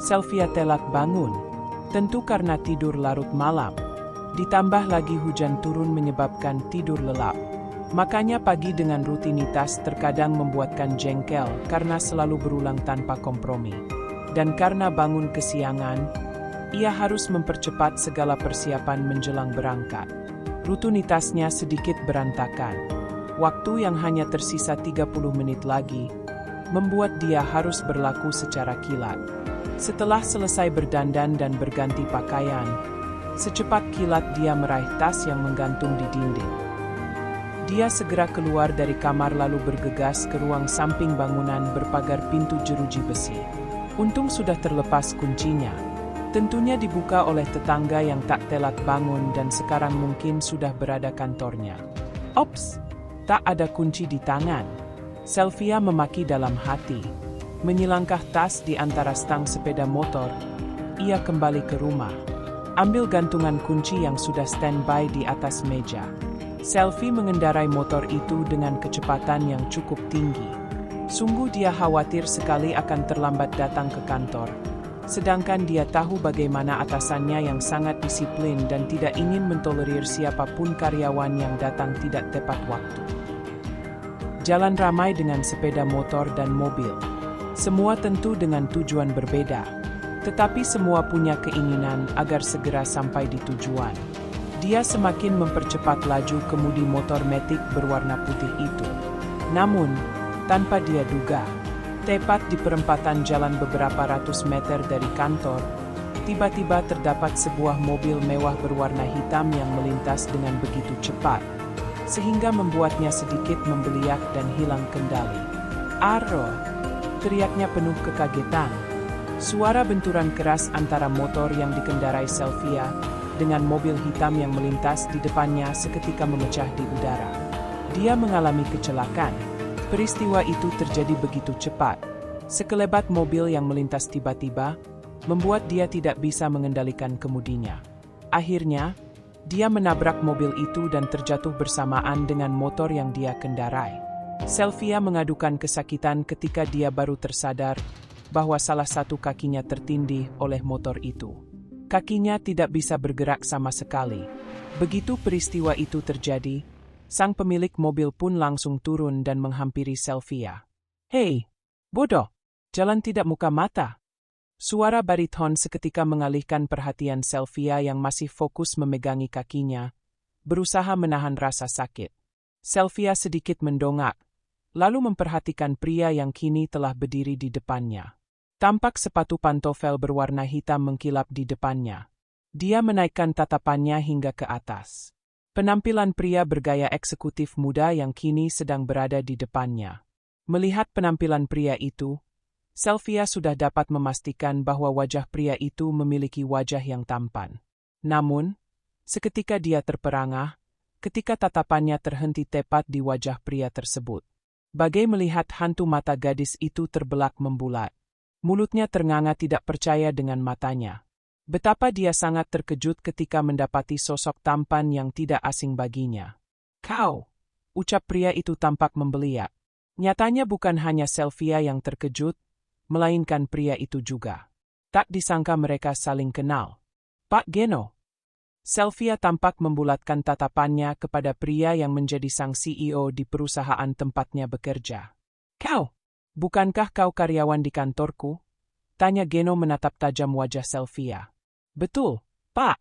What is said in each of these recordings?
Sylvia telak bangun. Tentu karena tidur larut malam. Ditambah lagi hujan turun menyebabkan tidur lelap. Makanya pagi dengan rutinitas terkadang membuatkan jengkel karena selalu berulang tanpa kompromi. Dan karena bangun kesiangan, ia harus mempercepat segala persiapan menjelang berangkat. Rutinitasnya sedikit berantakan. Waktu yang hanya tersisa 30 menit lagi, membuat dia harus berlaku secara kilat. Setelah selesai berdandan dan berganti pakaian, secepat kilat dia meraih tas yang menggantung di dinding. Dia segera keluar dari kamar lalu bergegas ke ruang samping bangunan berpagar pintu jeruji besi. Untung sudah terlepas kuncinya. Tentunya dibuka oleh tetangga yang tak telak bangun dan sekarang mungkin sudah berada kantornya. Ops, tak ada kunci di tangan. Sylvia memaki dalam hati. Menyilangkah tas di antara stang sepeda motor, ia kembali ke rumah. Ambil gantungan kunci yang sudah standby di atas meja. Sylvie mengendarai motor itu dengan kecepatan yang cukup tinggi. Sungguh dia khawatir sekali akan terlambat datang ke kantor. Sedangkan dia tahu bagaimana atasannya yang sangat disiplin dan tidak ingin mentolerir siapapun karyawan yang datang tidak tepat waktu. Jalan ramai dengan sepeda motor dan mobil. Semua tentu dengan tujuan berbeda. Tetapi semua punya keinginan agar segera sampai di tujuan. Dia semakin mempercepat laju kemudi motor Matic berwarna putih itu. Namun, tanpa dia duga, tepat di perempatan jalan beberapa ratus meter dari kantor, tiba-tiba terdapat sebuah mobil mewah berwarna hitam yang melintas dengan begitu cepat, sehingga membuatnya sedikit membeliak dan hilang kendali. "Arro!" teriaknya penuh kekagetan. Suara benturan keras antara motor yang dikendarai Sylvia dengan mobil hitam yang melintas di depannya seketika memecah di udara. Dia mengalami kecelakaan. Peristiwa itu terjadi begitu cepat. Sekelebat mobil yang melintas tiba-tiba, membuat dia tidak bisa mengendalikan kemudinya. Akhirnya, dia menabrak mobil itu dan terjatuh bersamaan dengan motor yang dia kendarai. Sylvia mengadukan kesakitan ketika dia baru tersadar bahwa salah satu kakinya tertindih oleh motor itu. Kakinya tidak bisa bergerak sama sekali. Begitu peristiwa itu terjadi, sang pemilik mobil pun langsung turun dan menghampiri Sylvia. "Hei, bodoh, jalan tidak muka mata." Suara bariton seketika mengalihkan perhatian Sylvia yang masih fokus memegangi kakinya, berusaha menahan rasa sakit. Sylvia sedikit mendongak, lalu memperhatikan pria yang kini telah berdiri di depannya. Tampak sepatu pantofel berwarna hitam mengkilap di depannya. Dia menaikkan tatapannya hingga ke atas. Penampilan pria bergaya eksekutif muda yang kini sedang berada di depannya. Melihat penampilan pria itu, Sylvia sudah dapat memastikan bahwa wajah pria itu memiliki wajah yang tampan. Namun, seketika dia terperangah, ketika tatapannya terhenti tepat di wajah pria tersebut. Bagai melihat hantu mata gadis itu terbelak membulat. Mulutnya ternganga tidak percaya dengan matanya. Betapa dia sangat terkejut ketika mendapati sosok tampan yang tidak asing baginya. "Kau!" ucap pria itu tampak membeliak. Nyatanya bukan hanya Sylvia yang terkejut, melainkan pria itu juga. Tak disangka mereka saling kenal. "Pak Geno." Sylvia tampak membulatkan tatapannya kepada pria yang menjadi sang CEO di perusahaan tempatnya bekerja. "Kau! Bukankah kau karyawan di kantorku?" tanya Geno menatap tajam wajah Sylvia. "Betul, Pak."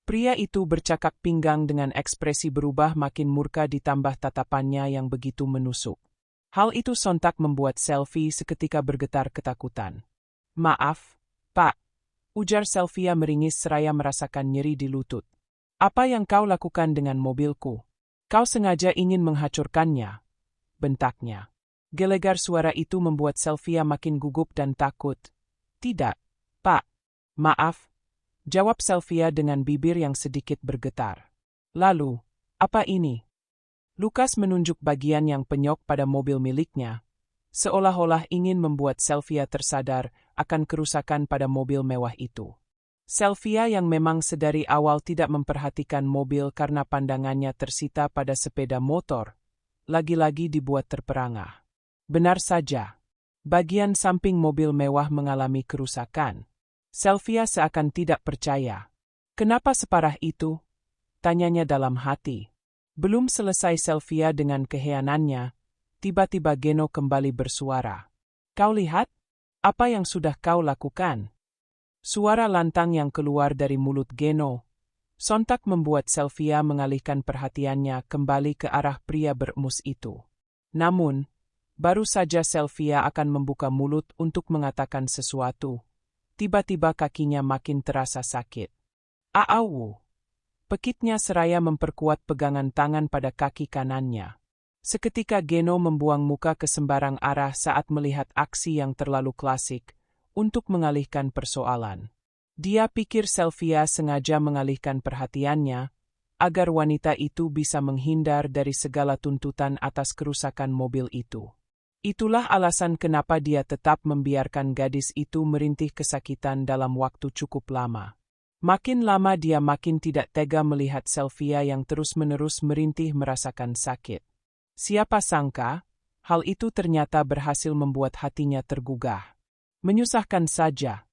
Pria itu bercakap pinggang dengan ekspresi berubah makin murka ditambah tatapannya yang begitu menusuk. Hal itu sontak membuat Sylvia seketika bergetar ketakutan. "Maaf, Pak," ujar Sylvia meringis seraya merasakan nyeri di lutut. "Apa yang kau lakukan dengan mobilku? Kau sengaja ingin menghancurkannya?" bentaknya. Gelegar suara itu membuat Sylvia makin gugup dan takut. "Tidak, Pak. Maaf," jawab Sylvia dengan bibir yang sedikit bergetar. "Lalu, apa ini?" Lukas menunjuk bagian yang penyok pada mobil miliknya, seolah-olah ingin membuat Sylvia tersadar akan kerusakan pada mobil mewah itu. Sylvia yang memang sedari awal tidak memperhatikan mobil karena pandangannya tersita pada sepeda motor, lagi-lagi dibuat terperangah. Benar saja, bagian samping mobil mewah mengalami kerusakan. Sylvia seakan tidak percaya. Kenapa separah itu? Tanyanya dalam hati. Belum selesai Sylvia dengan keheanannya, tiba-tiba Geno kembali bersuara. Kau lihat? Apa yang sudah kau lakukan? Suara lantang yang keluar dari mulut Geno sontak membuat Sylvia mengalihkan perhatiannya kembali ke arah pria beremus itu. Namun, baru saja Sylvia akan membuka mulut untuk mengatakan sesuatu, tiba-tiba kakinya makin terasa sakit. Au! Pekitnya seraya memperkuat pegangan tangan pada kaki kanannya. Seketika Geno membuang muka ke sembarang arah saat melihat aksi yang terlalu klasik untuk mengalihkan persoalan. Dia pikir Sylvia sengaja mengalihkan perhatiannya agar wanita itu bisa menghindar dari segala tuntutan atas kerusakan mobil itu. Itulah alasan kenapa dia tetap membiarkan gadis itu merintih kesakitan dalam waktu cukup lama. Makin lama dia makin tidak tega melihat Sylvia yang terus-menerus merintih merasakan sakit. Siapa sangka, hal itu ternyata berhasil membuat hatinya tergugah. Menyusahkan saja.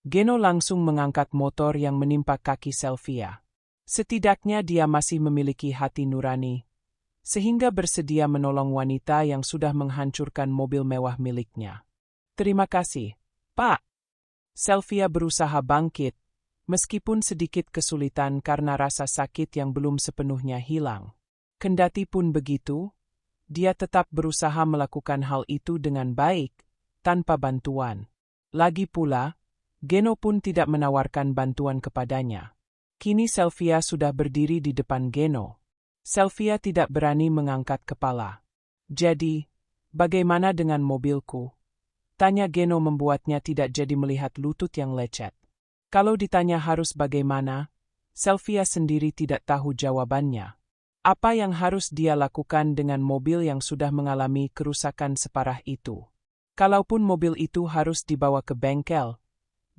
Geno langsung mengangkat motor yang menimpa kaki Sylvia. Setidaknya dia masih memiliki hati nurani, sehingga bersedia menolong wanita yang sudah menghancurkan mobil mewah miliknya. Terima kasih, Pak. Sylvia berusaha bangkit, meskipun sedikit kesulitan karena rasa sakit yang belum sepenuhnya hilang. Kendati pun begitu, dia tetap berusaha melakukan hal itu dengan baik, tanpa bantuan. Lagi pula, Geno pun tidak menawarkan bantuan kepadanya. Kini Sylvia sudah berdiri di depan Geno. Sylvia tidak berani mengangkat kepala. Jadi, bagaimana dengan mobilku? Tanya Geno membuatnya tidak jadi melihat lutut yang lecet. Kalau ditanya harus bagaimana, Sylvia sendiri tidak tahu jawabannya. Apa yang harus dia lakukan dengan mobil yang sudah mengalami kerusakan separah itu? Kalaupun mobil itu harus dibawa ke bengkel,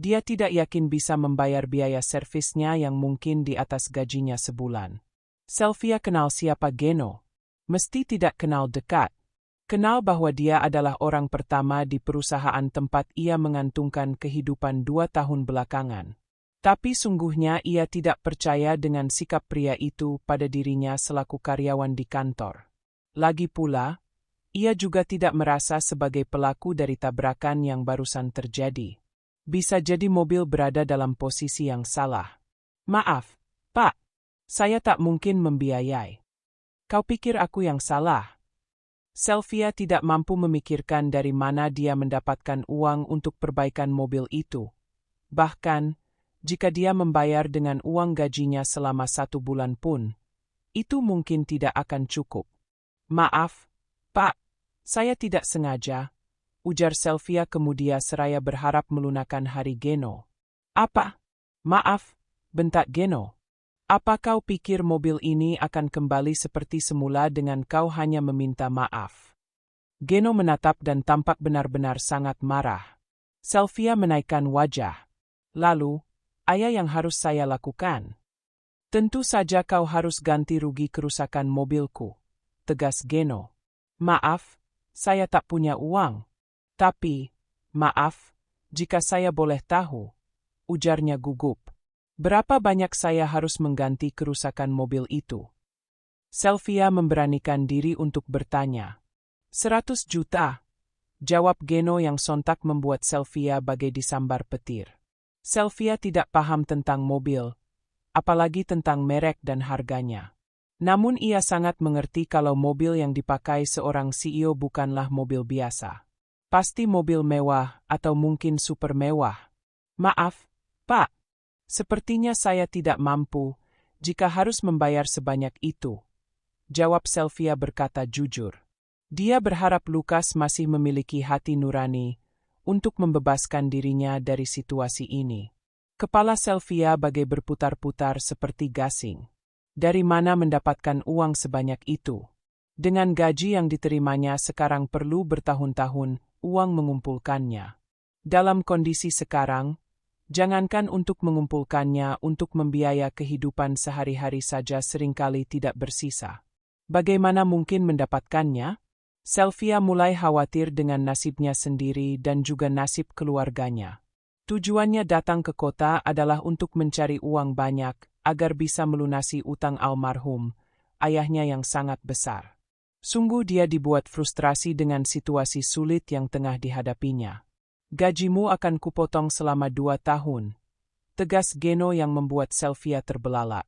dia tidak yakin bisa membayar biaya servisnya yang mungkin di atas gajinya sebulan. Sylvia kenal siapa Geno. Mesti tidak kenal dekat. Kenal bahwa dia adalah orang pertama di perusahaan tempat ia mengantungkan kehidupan 2 tahun belakangan. Tapi sungguhnya ia tidak percaya dengan sikap pria itu pada dirinya selaku karyawan di kantor. Lagi pula, ia juga tidak merasa sebagai pelaku dari tabrakan yang barusan terjadi. Bisa jadi mobil berada dalam posisi yang salah. Maaf, Pak. Saya tak mungkin membiayai. Kau pikir aku yang salah? Sylvia tidak mampu memikirkan dari mana dia mendapatkan uang untuk perbaikan mobil itu. Bahkan, jika dia membayar dengan uang gajinya selama 1 bulan pun, itu mungkin tidak akan cukup. Maaf, Pak. Saya tidak sengaja. Ujar Sylvia kemudian seraya berharap melunakkan hari Geno. Apa? Maaf, bentak Geno. Apa kau pikir mobil ini akan kembali seperti semula dengan kau hanya meminta maaf? Geno menatap dan tampak benar-benar sangat marah. Sylvia menaikkan wajah. Lalu, apa yang harus saya lakukan? Tentu saja kau harus ganti rugi kerusakan mobilku, tegas Geno. Maaf, saya tak punya uang. Tapi, maaf, jika saya boleh tahu, ujarnya gugup. Berapa banyak saya harus mengganti kerusakan mobil itu? Sylvia memberanikan diri untuk bertanya. 100 juta, jawab Geno yang sontak membuat Sylvia bagai disambar petir. Sylvia tidak paham tentang mobil, apalagi tentang merek dan harganya. Namun ia sangat mengerti kalau mobil yang dipakai seorang CEO bukanlah mobil biasa. Pasti mobil mewah atau mungkin super mewah. Maaf, Pak. Sepertinya saya tidak mampu jika harus membayar sebanyak itu. Jawab Sylvia berkata jujur. Dia berharap Lukas masih memiliki hati nurani untuk membebaskan dirinya dari situasi ini. Kepala Sylvia bagai berputar-putar seperti gasing. Dari mana mendapatkan uang sebanyak itu? Dengan gaji yang diterimanya sekarang perlu bertahun-tahun uang mengumpulkannya. Dalam kondisi sekarang, jangankan untuk mengumpulkannya untuk membiaya kehidupan sehari-hari saja seringkali tidak bersisa. Bagaimana mungkin mendapatkannya? Sylvia mulai khawatir dengan nasibnya sendiri dan juga nasib keluarganya. Tujuannya datang ke kota adalah untuk mencari uang banyak agar bisa melunasi utang almarhum, ayahnya yang sangat besar. Sungguh dia dibuat frustrasi dengan situasi sulit yang tengah dihadapinya. Gajimu akan kupotong selama 2 tahun, tegas Geno yang membuat Sylvia terbelalak.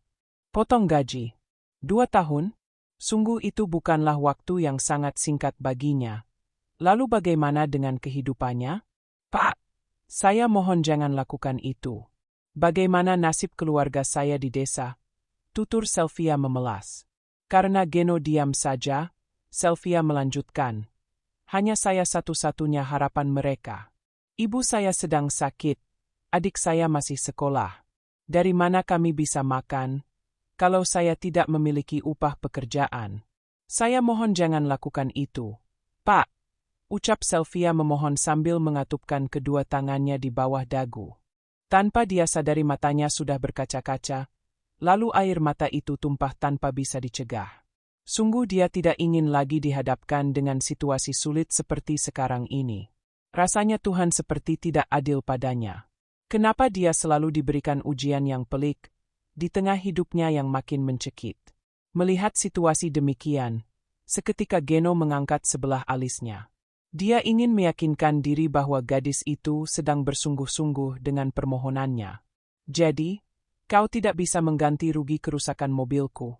Potong gaji? 2 tahun? Sungguh itu bukanlah waktu yang sangat singkat baginya. Lalu bagaimana dengan kehidupannya? Pak, saya mohon jangan lakukan itu. Bagaimana nasib keluarga saya di desa? Tutur Sylvia memelas. Karena Geno diam saja, Sylvia melanjutkan. Hanya saya satu-satunya harapan mereka. Ibu saya sedang sakit, adik saya masih sekolah. Dari mana kami bisa makan, kalau saya tidak memiliki upah pekerjaan? Saya mohon jangan lakukan itu. Pak, ucap Sylvia memohon sambil mengatupkan kedua tangannya di bawah dagu. Tanpa dia sadari matanya sudah berkaca-kaca, lalu air mata itu tumpah tanpa bisa dicegah. Sungguh dia tidak ingin lagi dihadapkan dengan situasi sulit seperti sekarang ini. Rasanya Tuhan seperti tidak adil padanya. Kenapa dia selalu diberikan ujian yang pelik, di tengah hidupnya yang makin mencekik? Melihat situasi demikian, seketika Geno mengangkat sebelah alisnya. Dia ingin meyakinkan diri bahwa gadis itu sedang bersungguh-sungguh dengan permohonannya. Jadi, kau tidak bisa mengganti rugi kerusakan mobilku?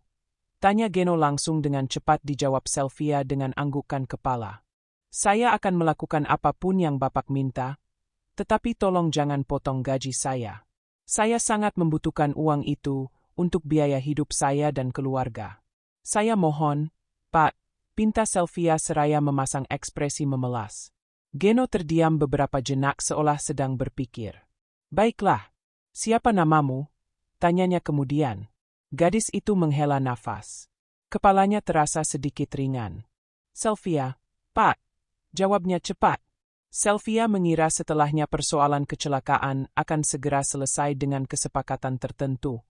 Tanya Geno langsung dengan cepat dijawab Sylvia dengan anggukan kepala. Saya akan melakukan apapun yang Bapak minta, tetapi tolong jangan potong gaji saya. Saya sangat membutuhkan uang itu untuk biaya hidup saya dan keluarga. Saya mohon, Pak, pinta Sylvia seraya memasang ekspresi memelas. Geno terdiam beberapa jenak seolah sedang berpikir. Baiklah, siapa namamu? Tanyanya kemudian. Gadis itu menghela nafas. Kepalanya terasa sedikit ringan. Sylvia, Pak, jawabnya cepat. Sylvia mengira setelahnya persoalan kecelakaan akan segera selesai dengan kesepakatan tertentu.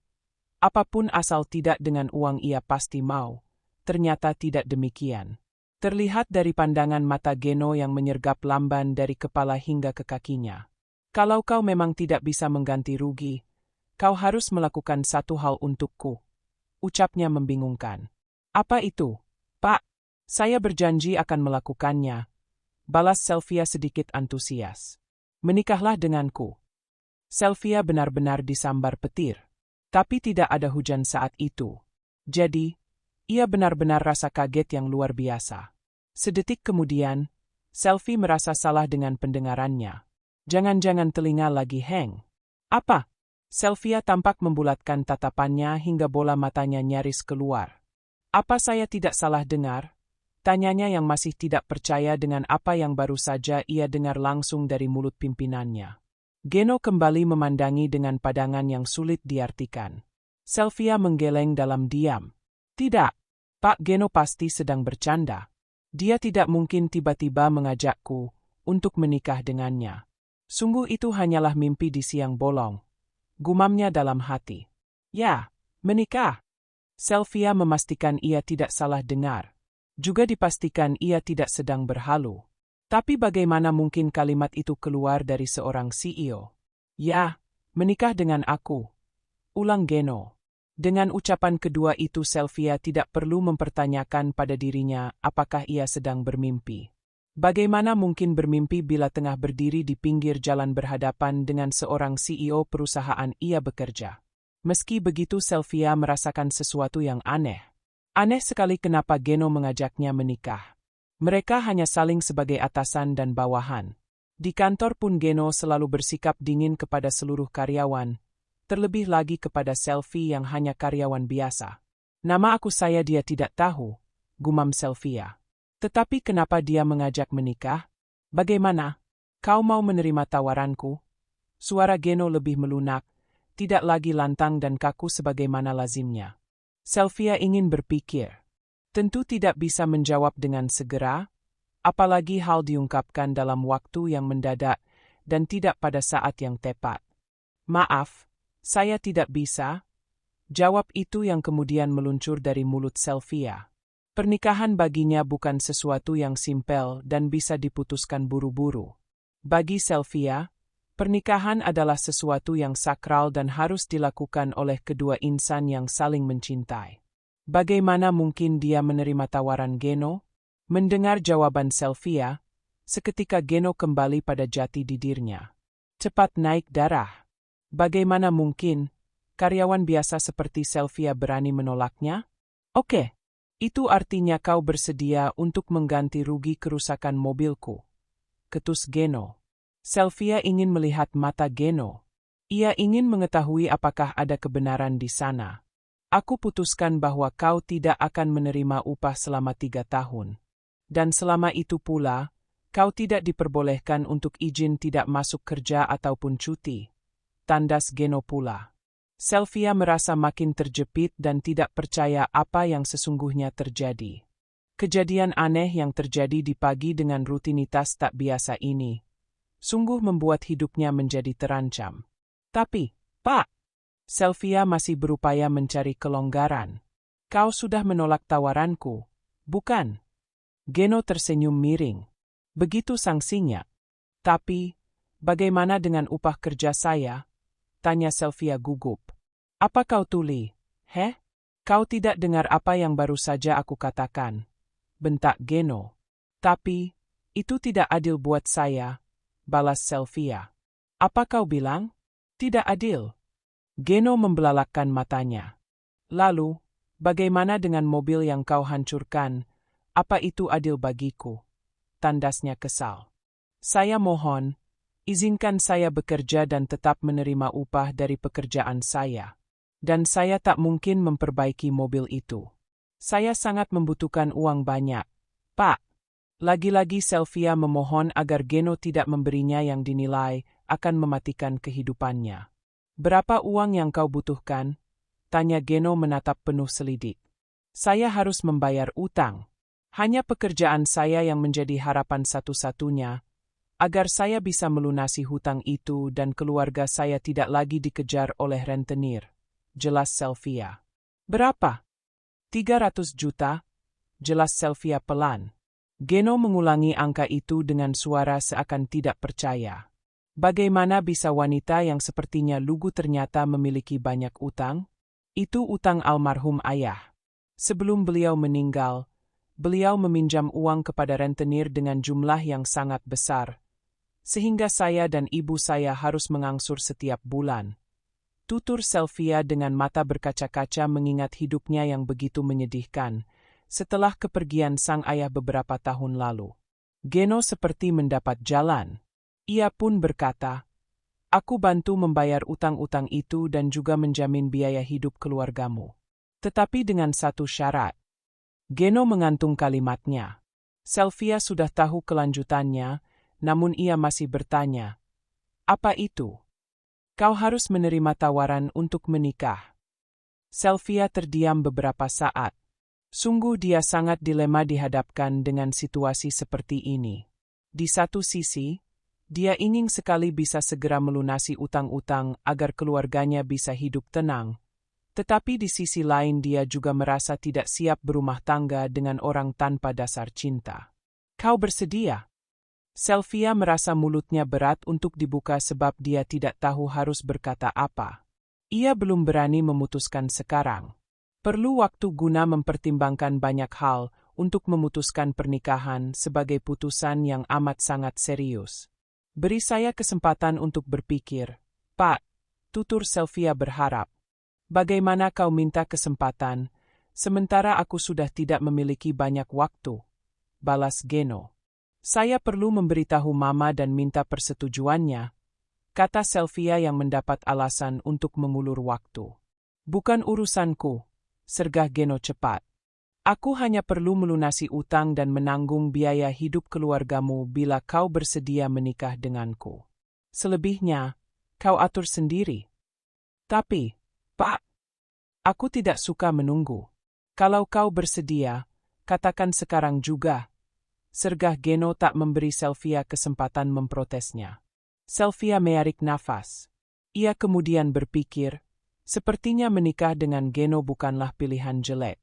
Apapun asal tidak dengan uang ia pasti mau. Ternyata tidak demikian. Terlihat dari pandangan mata Geno yang menyergap lamban dari kepala hingga ke kakinya. Kalau kau memang tidak bisa mengganti rugi, kau harus melakukan satu hal untukku. Ucapnya membingungkan. Apa itu? Pak, saya berjanji akan melakukannya. Balas Sylvia sedikit antusias. Menikahlah denganku. Sylvia benar-benar disambar petir. Tapi tidak ada hujan saat itu. Jadi, ia benar-benar rasa kaget yang luar biasa. Sedetik kemudian, Sylvia merasa salah dengan pendengarannya. Jangan-jangan telinga lagi hang. Apa? Sylvia tampak membulatkan tatapannya hingga bola matanya nyaris keluar. Apa saya tidak salah dengar? Tanyanya yang masih tidak percaya dengan apa yang baru saja ia dengar langsung dari mulut pimpinannya. Geno kembali memandangi dengan pandangan yang sulit diartikan. Sylvia menggeleng dalam diam. Tidak, Pak Geno pasti sedang bercanda. Dia tidak mungkin tiba-tiba mengajakku untuk menikah dengannya. Sungguh itu hanyalah mimpi di siang bolong. Gumamnya dalam hati. Ya, menikah. Sylvia memastikan ia tidak salah dengar. Juga dipastikan ia tidak sedang berhalu. Tapi bagaimana mungkin kalimat itu keluar dari seorang CEO? Ya, menikah dengan aku. Ulang Geno. Dengan ucapan kedua itu Sylvia tidak perlu mempertanyakan pada dirinya apakah ia sedang bermimpi. Bagaimana mungkin bermimpi bila tengah berdiri di pinggir jalan berhadapan dengan seorang CEO perusahaan ia bekerja? Meski begitu Sylvia merasakan sesuatu yang aneh. Aneh sekali kenapa Geno mengajaknya menikah. Mereka hanya saling sebagai atasan dan bawahan. Di kantor pun Geno selalu bersikap dingin kepada seluruh karyawan, terlebih lagi kepada Sylvia yang hanya karyawan biasa. Nama aku dia tidak tahu, gumam Sylvia. Tetapi kenapa dia mengajak menikah? Bagaimana? Kau mau menerima tawaranku? Suara Geno lebih melunak, tidak lagi lantang dan kaku sebagaimana lazimnya. Sylvia ingin berpikir. Tentu tidak bisa menjawab dengan segera, apalagi hal diungkapkan dalam waktu yang mendadak dan tidak pada saat yang tepat. Maaf, saya tidak bisa. Jawab itu yang kemudian meluncur dari mulut Sylvia. Pernikahan baginya bukan sesuatu yang simpel dan bisa diputuskan buru-buru. Bagi Sylvia, Pernikahan adalah sesuatu yang sakral dan harus dilakukan oleh kedua insan yang saling mencintai. Bagaimana mungkin dia menerima tawaran Geno? Mendengar jawaban Sylvia, seketika Geno kembali pada jati dirinya. Cepat naik darah. Bagaimana mungkin karyawan biasa seperti Sylvia berani menolaknya? Oke, itu artinya kau bersedia untuk mengganti rugi kerusakan mobilku. Ketus Geno. Sylvia ingin melihat mata Geno. Ia ingin mengetahui apakah ada kebenaran di sana. Aku putuskan bahwa kau tidak akan menerima upah selama 3 tahun. Dan selama itu pula, kau tidak diperbolehkan untuk izin tidak masuk kerja ataupun cuti. Tandas Geno pula. Sylvia merasa makin terjepit dan tidak percaya apa yang sesungguhnya terjadi. Kejadian aneh yang terjadi di pagi dengan rutinitas tak biasa ini sungguh membuat hidupnya menjadi terancam. Tapi, Pak, Sylvia masih berupaya mencari kelonggaran. Kau sudah menolak tawaranku, bukan? Geno tersenyum miring. Begitu sanksinya. Tapi, bagaimana dengan upah kerja saya? Tanya Sylvia gugup. Apa kau tuli? Kau tidak dengar apa yang baru saja aku katakan? Bentak Geno. Tapi, itu tidak adil buat saya, balas Sylvia. Apa kau bilang? Tidak adil. Geno membelalakkan matanya. Lalu, bagaimana dengan mobil yang kau hancurkan? Apa itu adil bagiku? Tandasnya kesal. Saya mohon, izinkan saya bekerja dan tetap menerima upah dari pekerjaan saya. Dan saya tak mungkin memperbaiki mobil itu. Saya sangat membutuhkan uang banyak, Pak. Lagi-lagi Sylvia memohon agar Geno tidak memberinya yang dinilai akan mematikan kehidupannya. Berapa uang yang kau butuhkan? Tanya Geno menatap penuh selidik. Saya harus membayar utang. Hanya pekerjaan saya yang menjadi harapan satu-satunya, agar saya bisa melunasi hutang itu dan keluarga saya tidak lagi dikejar oleh rentenir. Jelas Sylvia. Berapa? 300 juta? Jelas Sylvia pelan. Geno mengulangi angka itu dengan suara seakan tidak percaya. Bagaimana bisa wanita yang sepertinya lugu ternyata memiliki banyak utang? Itu utang almarhum ayah. Sebelum beliau meninggal, beliau meminjam uang kepada rentenir dengan jumlah yang sangat besar, sehingga saya dan ibu saya harus mengangsur setiap bulan. Tutur Sylvia dengan mata berkaca-kaca mengingat hidupnya yang begitu menyedihkan setelah kepergian sang ayah beberapa tahun lalu. Geno seperti mendapat jalan. Ia pun berkata, aku bantu membayar utang-utang itu dan juga menjamin biaya hidup keluargamu. Tetapi dengan satu syarat. Geno mengantung kalimatnya. Sylvia sudah tahu kelanjutannya, namun ia masih bertanya, apa itu? Kau harus menerima tawaran untuk menikah. Sylvia terdiam beberapa saat. Sungguh dia sangat dilema dihadapkan dengan situasi seperti ini. Di satu sisi, dia ingin sekali bisa segera melunasi utang-utang agar keluarganya bisa hidup tenang. Tetapi di sisi lain dia juga merasa tidak siap berumah tangga dengan orang tanpa dasar cinta. Kau bersedia? Sylvia merasa mulutnya berat untuk dibuka sebab dia tidak tahu harus berkata apa. Ia belum berani memutuskan sekarang. Perlu waktu guna mempertimbangkan banyak hal untuk memutuskan pernikahan sebagai putusan yang amat sangat serius. Beri saya kesempatan untuk berpikir, Pak, tutur Sylvia berharap. Bagaimana kau minta kesempatan, sementara aku sudah tidak memiliki banyak waktu? Balas Geno. Saya perlu memberitahu Mama dan minta persetujuannya, kata Sylvia yang mendapat alasan untuk mengulur waktu. Bukan urusanku, sergah Geno cepat. Aku hanya perlu melunasi utang dan menanggung biaya hidup keluargamu bila kau bersedia menikah denganku. Selebihnya, kau atur sendiri. Tapi, Pak, aku tidak suka menunggu. Kalau kau bersedia, katakan sekarang juga. Sergah Geno tak memberi Sylvia kesempatan memprotesnya. Sylvia menarik nafas. Ia kemudian berpikir, sepertinya menikah dengan Geno bukanlah pilihan jelek.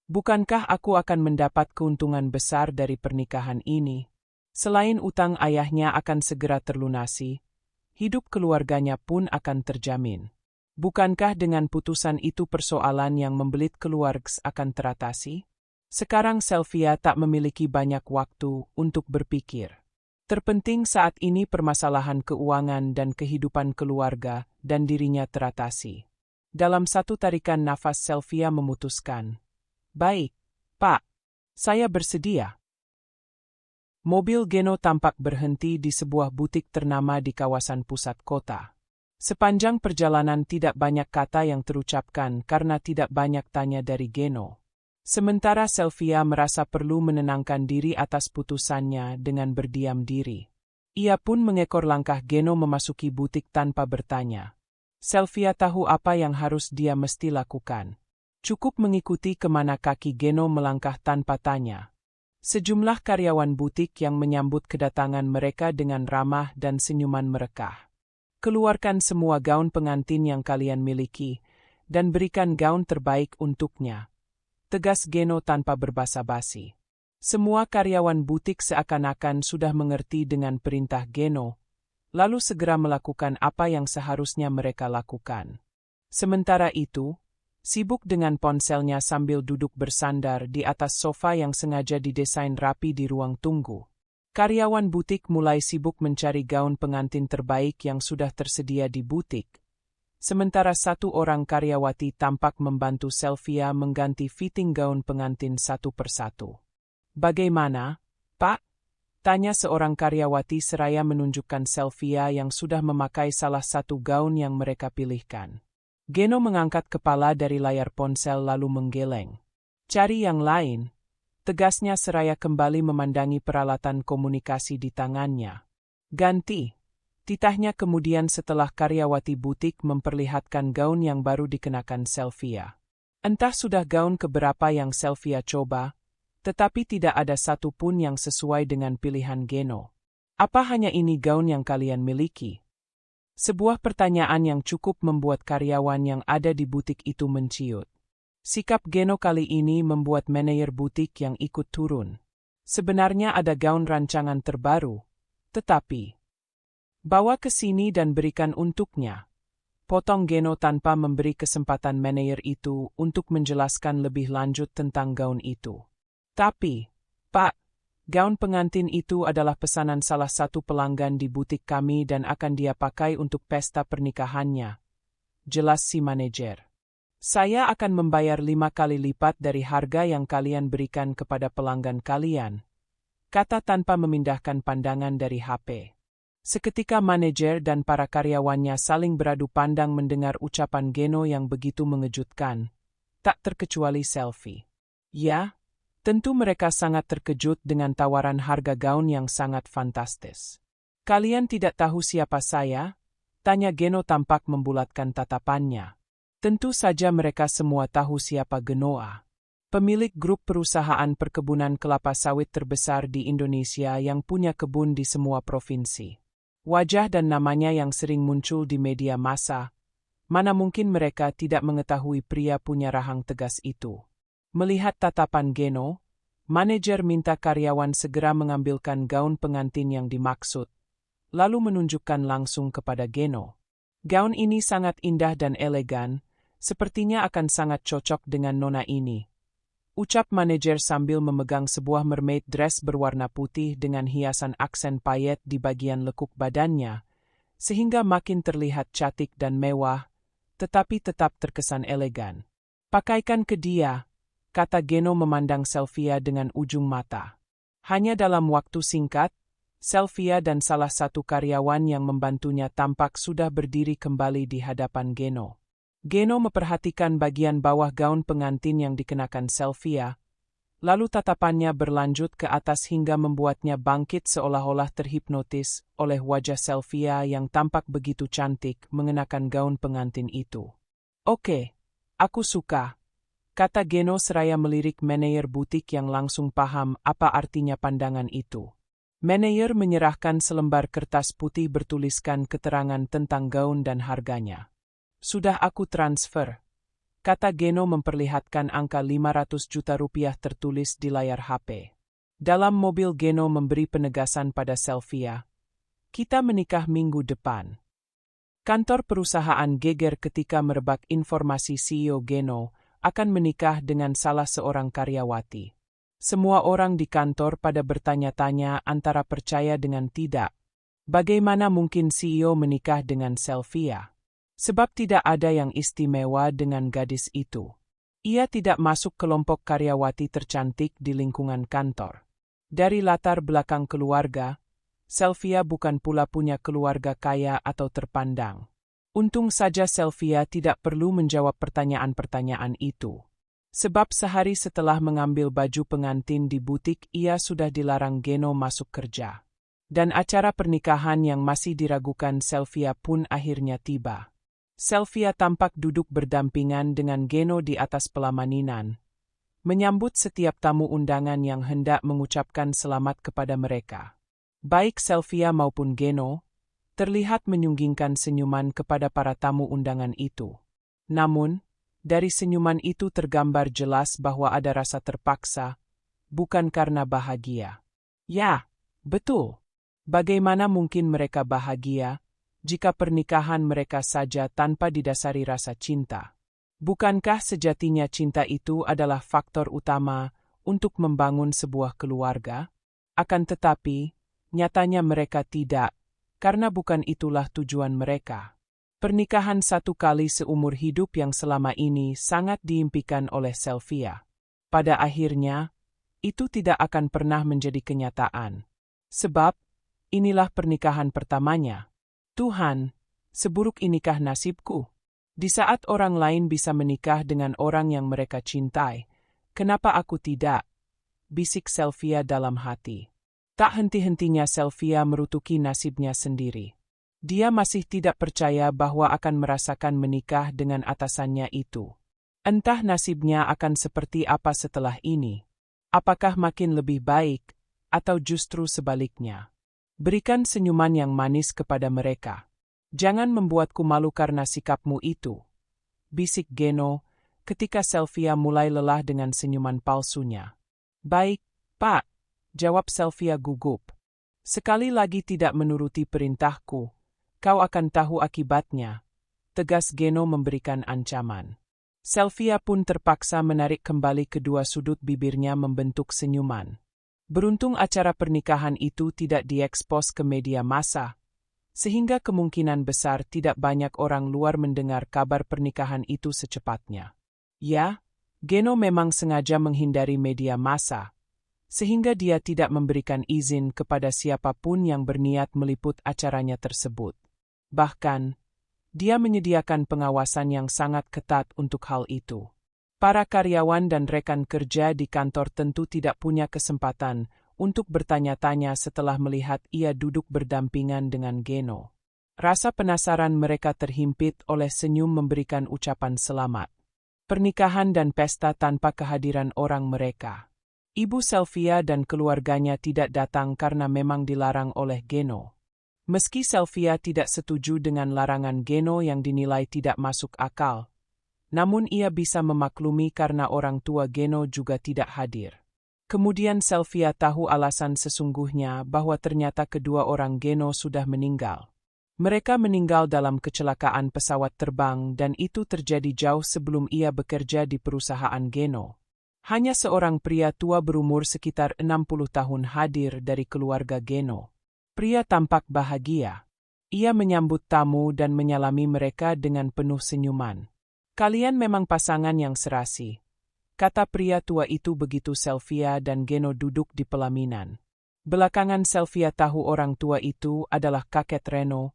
Bukankah aku akan mendapat keuntungan besar dari pernikahan ini? Selain utang ayahnya akan segera terlunasi, hidup keluarganya pun akan terjamin. Bukankah dengan putusan itu persoalan yang membelit keluarga akan teratasi? Sekarang Sylvia tak memiliki banyak waktu untuk berpikir. Terpenting saat ini permasalahan keuangan dan kehidupan keluarga dan dirinya teratasi. Dalam satu tarikan nafas Sylvia memutuskan, "Baik, Pak. Saya bersedia." Mobil Geno tampak berhenti di sebuah butik ternama di kawasan pusat kota. Sepanjang perjalanan tidak banyak kata yang terucapkan karena tidak banyak tanya dari Geno. Sementara Sylvia merasa perlu menenangkan diri atas putusannya dengan berdiam diri. Ia pun mengekor langkah Geno memasuki butik tanpa bertanya. Sylvia tahu apa yang harus dia mesti lakukan. Cukup mengikuti kemana kaki Geno melangkah tanpa tanya. Sejumlah karyawan butik yang menyambut kedatangan mereka dengan ramah dan senyuman merekah. "Keluarkan semua gaun pengantin yang kalian miliki, dan berikan gaun terbaik untuknya," tegas Geno tanpa berbasa-basi. Semua karyawan butik seakan-akan sudah mengerti dengan perintah Geno, lalu segera melakukan apa yang seharusnya mereka lakukan. Sementara itu, sibuk dengan ponselnya sambil duduk bersandar di atas sofa yang sengaja didesain rapi di ruang tunggu. Karyawan butik mulai sibuk mencari gaun pengantin terbaik yang sudah tersedia di butik. Sementara satu orang karyawati tampak membantu Sylvia mengganti fitting gaun pengantin satu persatu. "Bagaimana, Pak?" tanya seorang karyawati seraya menunjukkan Sylvia yang sudah memakai salah satu gaun yang mereka pilihkan. Geno mengangkat kepala dari layar ponsel lalu menggeleng. "Cari yang lain," tegasnya seraya kembali memandangi peralatan komunikasi di tangannya. "Ganti," titahnya kemudian setelah karyawati butik memperlihatkan gaun yang baru dikenakan Sylvia. Entah sudah gaun keberapa yang Sylvia coba, tetapi tidak ada satu pun yang sesuai dengan pilihan Geno. "Apa hanya ini gaun yang kalian miliki?" Sebuah pertanyaan yang cukup membuat karyawan yang ada di butik itu menciut. Sikap Geno kali ini membuat manajer butik yang ikut turun. "Sebenarnya ada gaun rancangan terbaru, tetapi..." "Bawa ke sini dan berikan untuknya," potong Geno tanpa memberi kesempatan manajer itu untuk menjelaskan lebih lanjut tentang gaun itu. "Tapi, Pak, gaun pengantin itu adalah pesanan salah satu pelanggan di butik kami dan akan dia pakai untuk pesta pernikahannya," jelas si manajer. "Saya akan membayar 5 kali lipat dari harga yang kalian berikan kepada pelanggan kalian," kata tanpa memindahkan pandangan dari HP. Seketika manajer dan para karyawannya saling beradu pandang mendengar ucapan Geno yang begitu mengejutkan. Tak terkecuali Sylvia. Ya, tentu mereka sangat terkejut dengan tawaran harga gaun yang sangat fantastis. "Kalian tidak tahu siapa saya?" tanya Geno tampak membulatkan tatapannya. Tentu saja mereka semua tahu siapa Genoa. Pemilik grup perusahaan perkebunan kelapa sawit terbesar di Indonesia yang punya kebun di semua provinsi. Wajah dan namanya yang sering muncul di media massa, mana mungkin mereka tidak mengetahui pria punya rahang tegas itu. Melihat tatapan Geno, manajer minta karyawan segera mengambilkan gaun pengantin yang dimaksud, lalu menunjukkan langsung kepada Geno. "Gaun ini sangat indah dan elegan, sepertinya akan sangat cocok dengan nona ini," ucap manajer sambil memegang sebuah mermaid dress berwarna putih dengan hiasan aksen payet di bagian lekuk badannya, sehingga makin terlihat cantik dan mewah, tetapi tetap terkesan elegan. "Pakaikan ke dia," kata Geno memandang Sylvia dengan ujung mata. Hanya dalam waktu singkat, Sylvia dan salah satu karyawan yang membantunya tampak sudah berdiri kembali di hadapan Geno. Geno memperhatikan bagian bawah gaun pengantin yang dikenakan Sylvia, lalu tatapannya berlanjut ke atas hingga membuatnya bangkit seolah-olah terhipnotis oleh wajah Sylvia yang tampak begitu cantik mengenakan gaun pengantin itu. "Oke, aku suka," kata Geno seraya melirik manajer butik yang langsung paham apa artinya pandangan itu. Manajer menyerahkan selembar kertas putih bertuliskan keterangan tentang gaun dan harganya. "Sudah aku transfer," kata Geno memperlihatkan angka 500 juta rupiah tertulis di layar HP. Dalam mobil Geno memberi penegasan pada Sylvia, "Kita menikah minggu depan." Kantor perusahaan geger ketika merebak informasi CEO Geno akan menikah dengan salah seorang karyawati. Semua orang di kantor pada bertanya-tanya antara percaya dengan tidak. Bagaimana mungkin CEO menikah dengan Sylvia? Sebab tidak ada yang istimewa dengan gadis itu. Ia tidak masuk kelompok karyawati tercantik di lingkungan kantor. Dari latar belakang keluarga, Sylvia bukan pula punya keluarga kaya atau terpandang. Untung saja Sylvia tidak perlu menjawab pertanyaan-pertanyaan itu. Sebab sehari setelah mengambil baju pengantin di butik, ia sudah dilarang Geno masuk kerja. Dan acara pernikahan yang masih diragukan Sylvia pun akhirnya tiba. Sylvia tampak duduk berdampingan dengan Geno di atas pelamaninan, menyambut setiap tamu undangan yang hendak mengucapkan selamat kepada mereka. Baik Sylvia maupun Geno terlihat menyunggingkan senyuman kepada para tamu undangan itu. Namun, dari senyuman itu tergambar jelas bahwa ada rasa terpaksa, bukan karena bahagia. Ya, betul. Bagaimana mungkin mereka bahagia jika pernikahan mereka saja tanpa didasari rasa cinta? Bukankah sejatinya cinta itu adalah faktor utama untuk membangun sebuah keluarga? Akan tetapi, nyatanya mereka tidak, karena bukan itulah tujuan mereka. Pernikahan satu kali seumur hidup yang selama ini sangat diimpikan oleh Sylvia. Pada akhirnya, itu tidak akan pernah menjadi kenyataan. Sebab, inilah pernikahan pertamanya. Tuhan, seburuk inikah nasibku? Di saat orang lain bisa menikah dengan orang yang mereka cintai, kenapa aku tidak? Bisik Sylvia dalam hati. Tak henti-hentinya Sylvia merutuki nasibnya sendiri. Dia masih tidak percaya bahwa akan merasakan menikah dengan atasannya itu. Entah nasibnya akan seperti apa setelah ini. Apakah makin lebih baik, atau justru sebaliknya? Berikan senyuman yang manis kepada mereka. Jangan membuatku malu karena sikapmu itu, bisik Geno ketika Sylvia mulai lelah dengan senyuman palsunya. Baik, Pak, jawab Sylvia gugup. Sekali lagi tidak menuruti perintahku, kau akan tahu akibatnya, tegas Geno memberikan ancaman. Sylvia pun terpaksa menarik kembali kedua sudut bibirnya membentuk senyuman. Beruntung acara pernikahan itu tidak diekspos ke media massa, sehingga kemungkinan besar tidak banyak orang luar mendengar kabar pernikahan itu secepatnya. Ya, Geno memang sengaja menghindari media massa, sehingga dia tidak memberikan izin kepada siapapun yang berniat meliput acaranya tersebut. Bahkan, dia menyediakan pengawasan yang sangat ketat untuk hal itu. Para karyawan dan rekan kerja di kantor tentu tidak punya kesempatan untuk bertanya-tanya setelah melihat ia duduk berdampingan dengan Geno. Rasa penasaran mereka terhimpit oleh senyum memberikan ucapan selamat. Pernikahan dan pesta tanpa kehadiran orang mereka. Ibu Sylvia dan keluarganya tidak datang karena memang dilarang oleh Geno. Meski Sylvia tidak setuju dengan larangan Geno yang dinilai tidak masuk akal, namun ia bisa memaklumi karena orang tua Geno juga tidak hadir. Kemudian Sylvia tahu alasan sesungguhnya bahwa ternyata kedua orang Geno sudah meninggal. Mereka meninggal dalam kecelakaan pesawat terbang dan itu terjadi jauh sebelum ia bekerja di perusahaan Geno. Hanya seorang pria tua berumur sekitar 60 tahun hadir dari keluarga Geno. Pria tampak bahagia. Ia menyambut tamu dan menyalami mereka dengan penuh senyuman. Kalian memang pasangan yang serasi, kata pria tua itu begitu Sylvia dan Geno duduk di pelaminan. Belakangan Sylvia tahu orang tua itu adalah kakek Reno,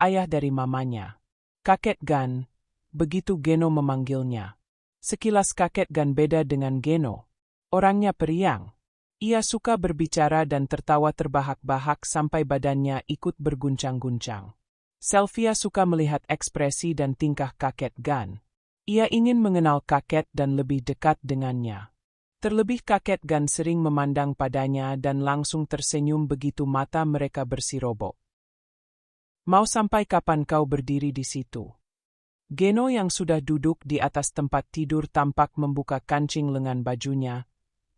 ayah dari mamanya. Kakek Gan, begitu Geno memanggilnya. Sekilas kakek Gan beda dengan Geno. Orangnya periang. Ia suka berbicara dan tertawa terbahak-bahak sampai badannya ikut berguncang-guncang. Sylvia suka melihat ekspresi dan tingkah kakek Gan. Ia ingin mengenal kakek dan lebih dekat dengannya. Terlebih kakek Gan sering memandang padanya dan langsung tersenyum begitu mata mereka bersirobok. Mau sampai kapan kau berdiri di situ? Geno yang sudah duduk di atas tempat tidur tampak membuka kancing lengan bajunya,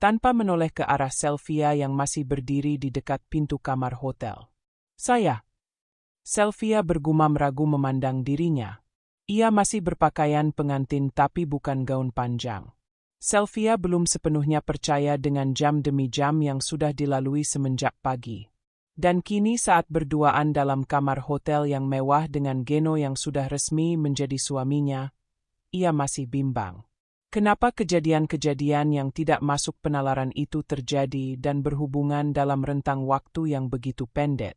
tanpa menoleh ke arah Sylvia yang masih berdiri di dekat pintu kamar hotel. Sylvia bergumam ragu memandang dirinya. Ia masih berpakaian pengantin tapi bukan gaun panjang. Sylvia belum sepenuhnya percaya dengan jam demi jam yang sudah dilalui semenjak pagi. Dan kini saat berduaan dalam kamar hotel yang mewah dengan Geno yang sudah resmi menjadi suaminya, ia masih bimbang. Kenapa kejadian-kejadian yang tidak masuk penalaran itu terjadi dan berhubungan dalam rentang waktu yang begitu pendek?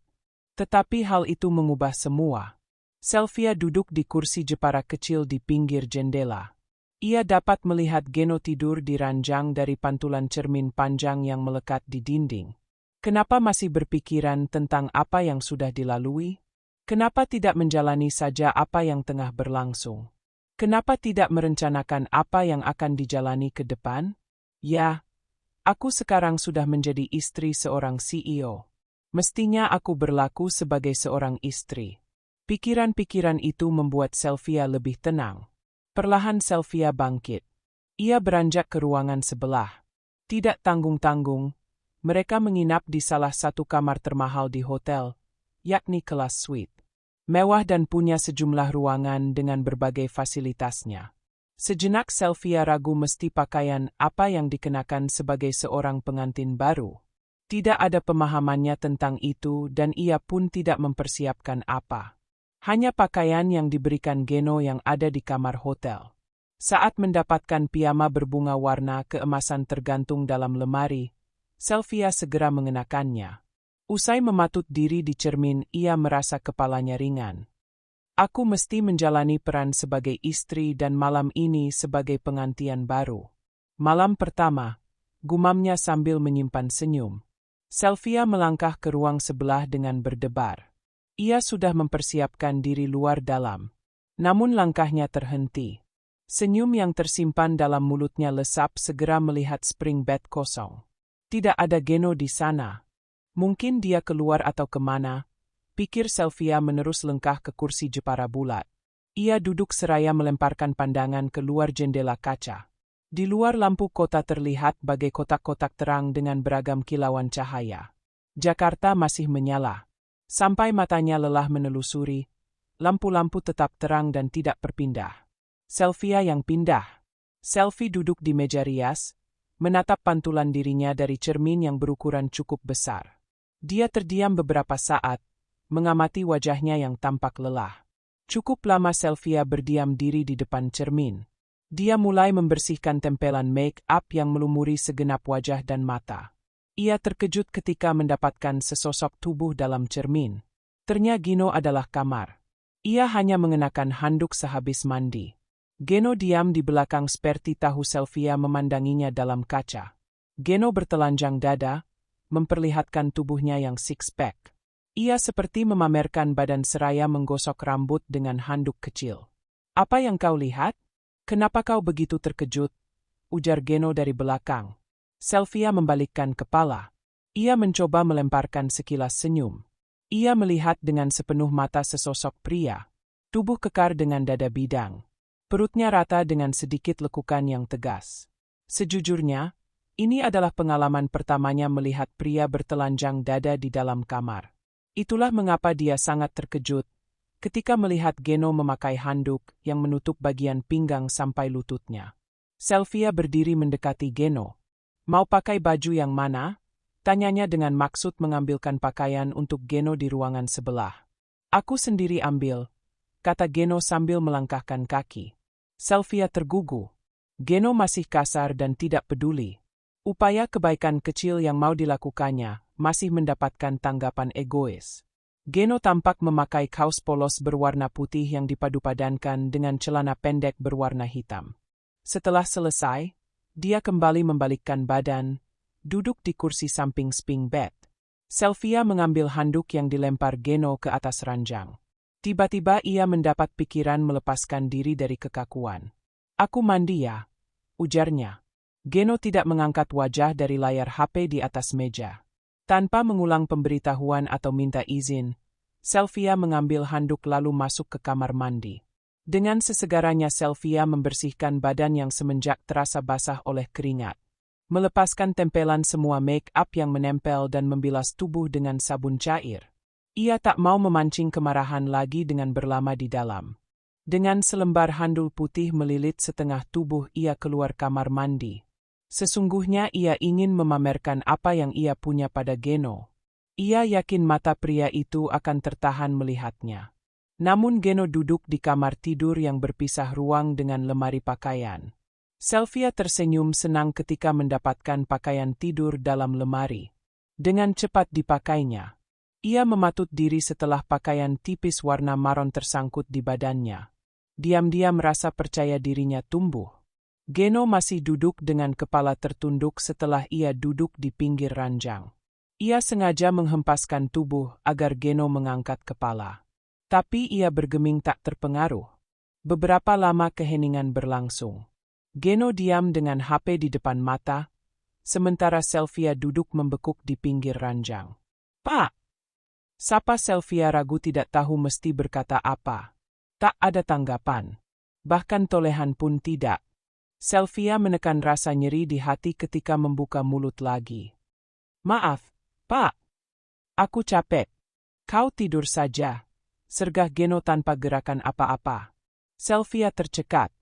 Tetapi hal itu mengubah semua. Sylvia duduk di kursi Jepara kecil di pinggir jendela. Ia dapat melihat Geno tidur di ranjang dari pantulan cermin panjang yang melekat di dinding. Kenapa masih berpikiran tentang apa yang sudah dilalui? Kenapa tidak menjalani saja apa yang tengah berlangsung? Kenapa tidak merencanakan apa yang akan dijalani ke depan? Ya, aku sekarang sudah menjadi istri seorang CEO. Mestinya aku berlaku sebagai seorang istri. Pikiran-pikiran itu membuat Sylvia lebih tenang. Perlahan Sylvia bangkit. Ia beranjak ke ruangan sebelah. Tidak tanggung-tanggung, mereka menginap di salah satu kamar termahal di hotel, yakni kelas suite. Mewah dan punya sejumlah ruangan dengan berbagai fasilitasnya. Sejenak Sylvia ragu mesti pakaian apa yang dikenakan sebagai seorang pengantin baru. Tidak ada pemahamannya tentang itu dan ia pun tidak mempersiapkan apa. Hanya pakaian yang diberikan Geno yang ada di kamar hotel. Saat mendapatkan piyama berbunga warna keemasan tergantung dalam lemari, Sylvia segera mengenakannya. Usai mematut diri di cermin, ia merasa kepalanya ringan. Aku mesti menjalani peran sebagai istri dan malam ini sebagai pengantin baru. Malam pertama, gumamnya sambil menyimpan senyum. Sylvia melangkah ke ruang sebelah dengan berdebar. Ia sudah mempersiapkan diri luar dalam. Namun langkahnya terhenti. Senyum yang tersimpan dalam mulutnya lesap segera melihat spring bed kosong. Tidak ada Geno di sana. Mungkin dia keluar atau kemana, pikir Sylvia menerus lengkah ke kursi Jepara bulat. Ia duduk seraya melemparkan pandangan ke luar jendela kaca. Di luar lampu kota terlihat bagai kotak-kotak terang dengan beragam kilauan cahaya. Jakarta masih menyala. Sampai matanya lelah menelusuri, lampu-lampu tetap terang dan tidak berpindah. Sylvia yang pindah. Selfie duduk di meja rias, menatap pantulan dirinya dari cermin yang berukuran cukup besar. Dia terdiam beberapa saat, mengamati wajahnya yang tampak lelah. Cukup lama Sylvia berdiam diri di depan cermin. Dia mulai membersihkan tempelan make-up yang melumuri segenap wajah dan mata. Ia terkejut ketika mendapatkan sesosok tubuh dalam cermin. Ternyata Geno adalah kamar. Ia hanya mengenakan handuk sehabis mandi. Geno diam di belakang seperti tahu Sylvia memandanginya dalam kaca. Geno bertelanjang dada, memperlihatkan tubuhnya yang six-pack. Ia seperti memamerkan badan seraya menggosok rambut dengan handuk kecil. Apa yang kau lihat? Kenapa kau begitu terkejut? Ujar Geno dari belakang. Sylvia membalikkan kepala. Ia mencoba melemparkan sekilas senyum. Ia melihat dengan sepenuh mata sesosok pria. Tubuh kekar dengan dada bidang. Perutnya rata dengan sedikit lekukan yang tegas. Sejujurnya, ini adalah pengalaman pertamanya melihat pria bertelanjang dada di dalam kamar. Itulah mengapa dia sangat terkejut ketika melihat Geno memakai handuk yang menutup bagian pinggang sampai lututnya. Sylvia berdiri mendekati Geno. Mau pakai baju yang mana? Tanyanya dengan maksud mengambilkan pakaian untuk Geno di ruangan sebelah. Aku sendiri ambil, kata Geno sambil melangkahkan kaki. Sylvia tergugu. Geno masih kasar dan tidak peduli. Upaya kebaikan kecil yang mau dilakukannya masih mendapatkan tanggapan egois. Geno tampak memakai kaos polos berwarna putih yang dipadu-padankan dengan celana pendek berwarna hitam. Setelah selesai, dia kembali membalikkan badan, duduk di kursi samping spring bed. Sylvia mengambil handuk yang dilempar Geno ke atas ranjang. Tiba-tiba ia mendapat pikiran melepaskan diri dari kekakuan. Aku mandi ya, ujarnya. Geno tidak mengangkat wajah dari layar HP di atas meja. Tanpa mengulang pemberitahuan atau minta izin, Sylvia mengambil handuk lalu masuk ke kamar mandi. Dengan sesegaranya Sylvia membersihkan badan yang semenjak terasa basah oleh keringat. Melepaskan tempelan semua make-up yang menempel dan membilas tubuh dengan sabun cair. Ia tak mau memancing kemarahan lagi dengan berlama di dalam. Dengan selembar handul putih melilit setengah tubuh ia keluar kamar mandi. Sesungguhnya ia ingin memamerkan apa yang ia punya pada Geno. Ia yakin mata pria itu akan tertahan melihatnya. Namun Geno duduk di kamar tidur yang berpisah ruang dengan lemari pakaian. Sylvia tersenyum senang ketika mendapatkan pakaian tidur dalam lemari. Dengan cepat dipakainya. Ia mematut diri setelah pakaian tipis warna maron tersangkut di badannya. Diam-diam rasa percaya dirinya tumbuh. Geno masih duduk dengan kepala tertunduk setelah ia duduk di pinggir ranjang. Ia sengaja menghempaskan tubuh agar Geno mengangkat kepala. Tapi ia bergeming tak terpengaruh. Beberapa lama keheningan berlangsung. Geno diam dengan HP di depan mata, sementara Sylvia duduk membekuk di pinggir ranjang. "Pak!" Sapa Sylvia ragu tidak tahu mesti berkata apa. Tak ada tanggapan. Bahkan tolehan pun tidak. Sylvia menekan rasa nyeri di hati ketika membuka mulut lagi. "Maaf, Pak. Aku capek." "Kau tidur saja," sergah Geno tanpa gerakan apa-apa. Sylvia tercekat.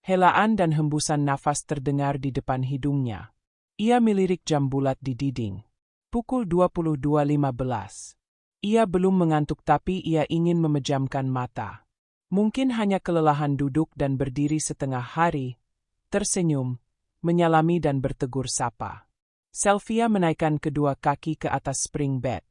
Helaan dan hembusan nafas terdengar di depan hidungnya. Ia melirik jam bulat di dinding. Pukul 22.15. Ia belum mengantuk tapi ia ingin memejamkan mata. Mungkin hanya kelelahan duduk dan berdiri setengah hari. Tersenyum, menyalami dan bertegur sapa. Sylvia menaikkan kedua kaki ke atas spring bed.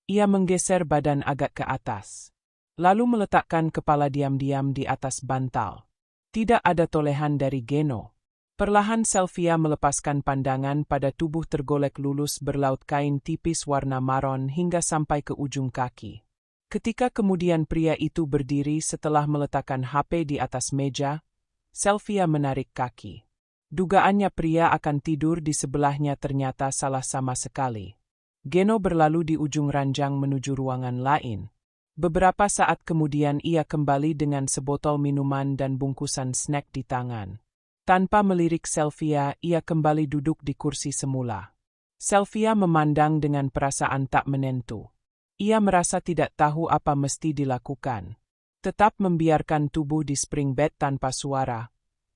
Ia menggeser badan agak ke atas. Lalu meletakkan kepala diam-diam di atas bantal. Tidak ada tolehan dari Geno. Perlahan Sylvia melepaskan pandangan pada tubuh tergolek lulus berlaut kain tipis warna maron hingga sampai ke ujung kaki. Ketika kemudian pria itu berdiri setelah meletakkan HP di atas meja, Sylvia menarik kaki. Dugaannya pria akan tidur di sebelahnya ternyata salah sama sekali. Geno berlalu di ujung ranjang menuju ruangan lain. Beberapa saat kemudian ia kembali dengan sebotol minuman dan bungkusan snack di tangan. Tanpa melirik Sylvia, ia kembali duduk di kursi semula. Sylvia memandang dengan perasaan tak menentu. Ia merasa tidak tahu apa mesti dilakukan. Tetap membiarkan tubuh di spring bed tanpa suara,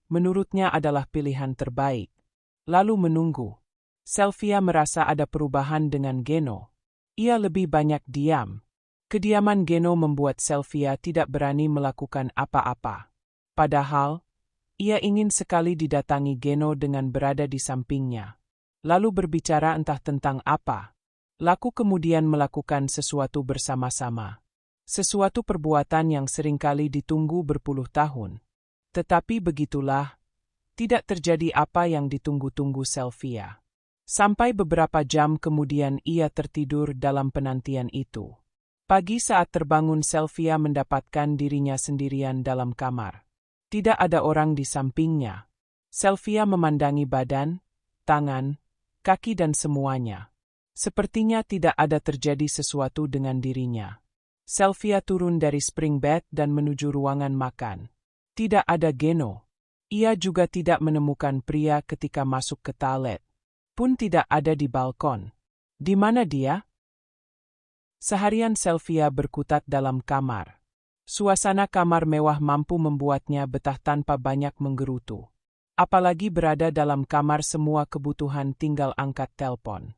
menurutnya adalah pilihan terbaik. Lalu menunggu. Sylvia merasa ada perubahan dengan Geno. Ia lebih banyak diam. Kediaman Geno membuat Sylvia tidak berani melakukan apa-apa. Padahal, ia ingin sekali didatangi Geno dengan berada di sampingnya. Lalu berbicara entah tentang apa. Laku kemudian melakukan sesuatu bersama-sama. Sesuatu perbuatan yang seringkali ditunggu berpuluh tahun. Tetapi begitulah, tidak terjadi apa yang ditunggu-tunggu Sylvia. Sampai beberapa jam kemudian ia tertidur dalam penantian itu. Pagi saat terbangun Sylvia mendapatkan dirinya sendirian dalam kamar. Tidak ada orang di sampingnya. Sylvia memandangi badan, tangan, kaki dan semuanya. Sepertinya tidak ada terjadi sesuatu dengan dirinya. Sylvia turun dari spring bed dan menuju ruangan makan. Tidak ada Geno. Ia juga tidak menemukan pria ketika masuk ke toilet. Pun tidak ada di balkon. Di mana dia? Seharian Sylvia berkutat dalam kamar. Suasana kamar mewah mampu membuatnya betah tanpa banyak menggerutu. Apalagi berada dalam kamar semua kebutuhan tinggal angkat telepon.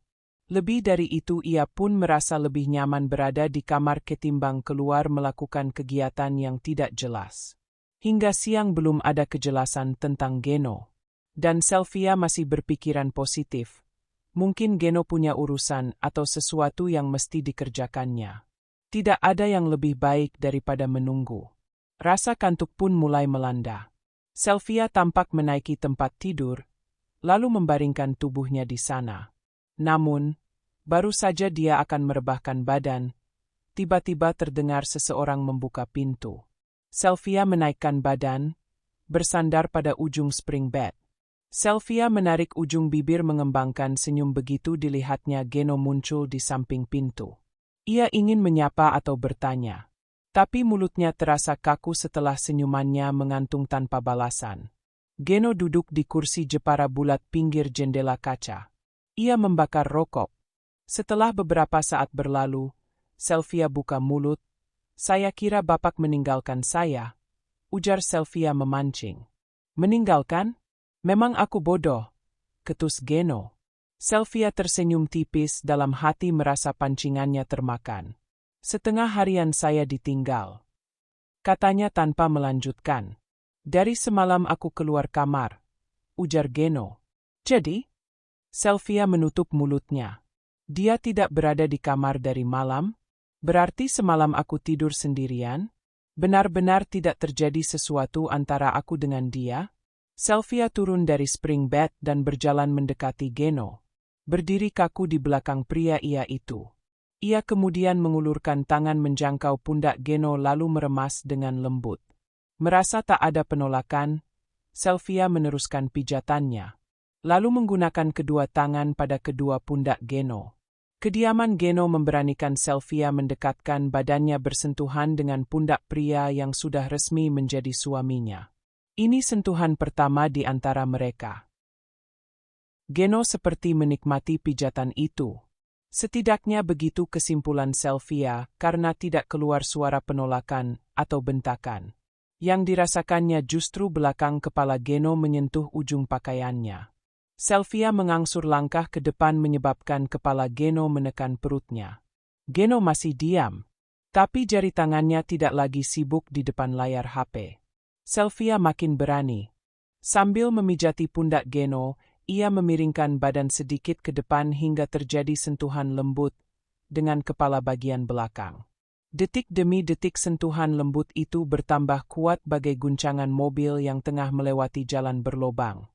Lebih dari itu ia pun merasa lebih nyaman berada di kamar ketimbang keluar melakukan kegiatan yang tidak jelas. Hingga siang belum ada kejelasan tentang Geno. Dan Sylvia masih berpikiran positif. Mungkin Geno punya urusan atau sesuatu yang mesti dikerjakannya. Tidak ada yang lebih baik daripada menunggu. Rasa kantuk pun mulai melanda. Sylvia tampak menaiki tempat tidur, lalu membaringkan tubuhnya di sana. Namun, baru saja dia akan merebahkan badan, tiba-tiba terdengar seseorang membuka pintu. Sylvia menaikkan badan, bersandar pada ujung spring bed. Sylvia menarik ujung bibir mengembangkan senyum begitu dilihatnya Geno muncul di samping pintu. Ia ingin menyapa atau bertanya. Tapi mulutnya terasa kaku setelah senyumannya mengantung tanpa balasan. Geno duduk di kursi jepara bulat pinggir jendela kaca. Ia membakar rokok. Setelah beberapa saat berlalu, Sylvia buka mulut. Saya kira Bapak meninggalkan saya, ujar Sylvia memancing. Meninggalkan? Memang aku bodoh, ketus Geno. Sylvia tersenyum tipis, dalam hati merasa pancingannya termakan. Setengah harian saya ditinggal, katanya tanpa melanjutkan. Dari semalam aku keluar kamar, ujar Geno. Jadi? Sylvia menutup mulutnya. Dia tidak berada di kamar dari malam? Berarti semalam aku tidur sendirian? Benar-benar tidak terjadi sesuatu antara aku dengan dia? Sylvia turun dari spring bed dan berjalan mendekati Geno. Berdiri kaku di belakang pria ia itu. Ia kemudian mengulurkan tangan menjangkau pundak Geno lalu meremas dengan lembut. Merasa tak ada penolakan, Sylvia meneruskan pijatannya. Lalu menggunakan kedua tangan pada kedua pundak Geno. Kediaman Geno memberanikan Sylvia mendekatkan badannya bersentuhan dengan pundak pria yang sudah resmi menjadi suaminya. Ini sentuhan pertama di antara mereka. Geno seperti menikmati pijatan itu. Setidaknya begitu kesimpulan Sylvia karena tidak keluar suara penolakan atau bentakan. Yang dirasakannya justru belakang kepala Geno menyentuh ujung pakaiannya. Sylvia mengangsur langkah ke depan menyebabkan kepala Geno menekan perutnya. Geno masih diam, tapi jari tangannya tidak lagi sibuk di depan layar HP. Sylvia makin berani. Sambil memijati pundak Geno, ia memiringkan badan sedikit ke depan hingga terjadi sentuhan lembut dengan kepala bagian belakang. Detik demi detik sentuhan lembut itu bertambah kuat bagai guncangan mobil yang tengah melewati jalan berlobang.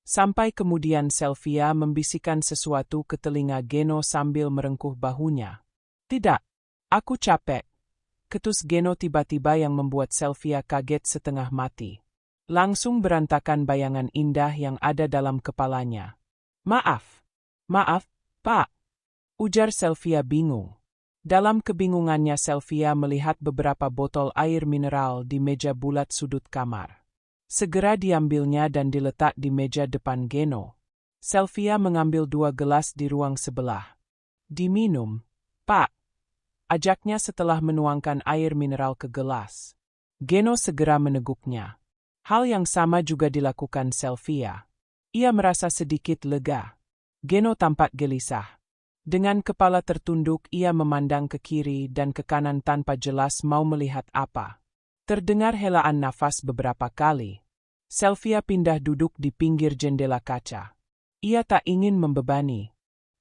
Sampai kemudian Sylvia membisikkan sesuatu ke telinga Geno sambil merengkuh bahunya. Tidak, aku capek. Ketus Geno tiba-tiba yang membuat Sylvia kaget setengah mati. Langsung berantakan bayangan indah yang ada dalam kepalanya. Maaf, Pak, ujar Sylvia bingung. Dalam kebingungannya Sylvia melihat beberapa botol air mineral di meja bulat sudut kamar. Segera diambilnya dan diletak di meja depan Geno. Sylvia mengambil 2 gelas di ruang sebelah. Diminum, Pak, ajaknya setelah menuangkan air mineral ke gelas. Geno segera meneguknya. Hal yang sama juga dilakukan Sylvia. Ia merasa sedikit lega. Geno tampak gelisah. Dengan kepala tertunduk ia memandang ke kiri dan ke kanan tanpa jelas mau melihat apa. Terdengar helaan nafas beberapa kali. Sylvia pindah duduk di pinggir jendela kaca. Ia tak ingin membebani.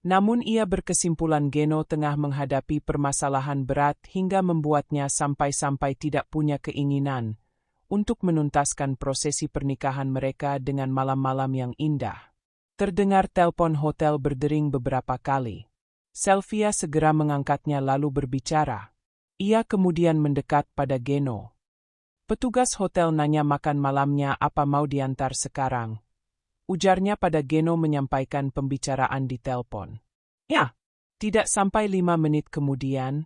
Namun ia berkesimpulan Geno tengah menghadapi permasalahan berat hingga membuatnya sampai-sampai tidak punya keinginan untuk menuntaskan prosesi pernikahan mereka dengan malam-malam yang indah. Terdengar telepon hotel berdering beberapa kali. Sylvia segera mengangkatnya lalu berbicara. Ia kemudian mendekat pada Geno. Petugas hotel nanya makan malamnya apa mau diantar sekarang. Ujarnya pada Geno menyampaikan pembicaraan di telepon. Ya, tidak sampai 5 menit kemudian,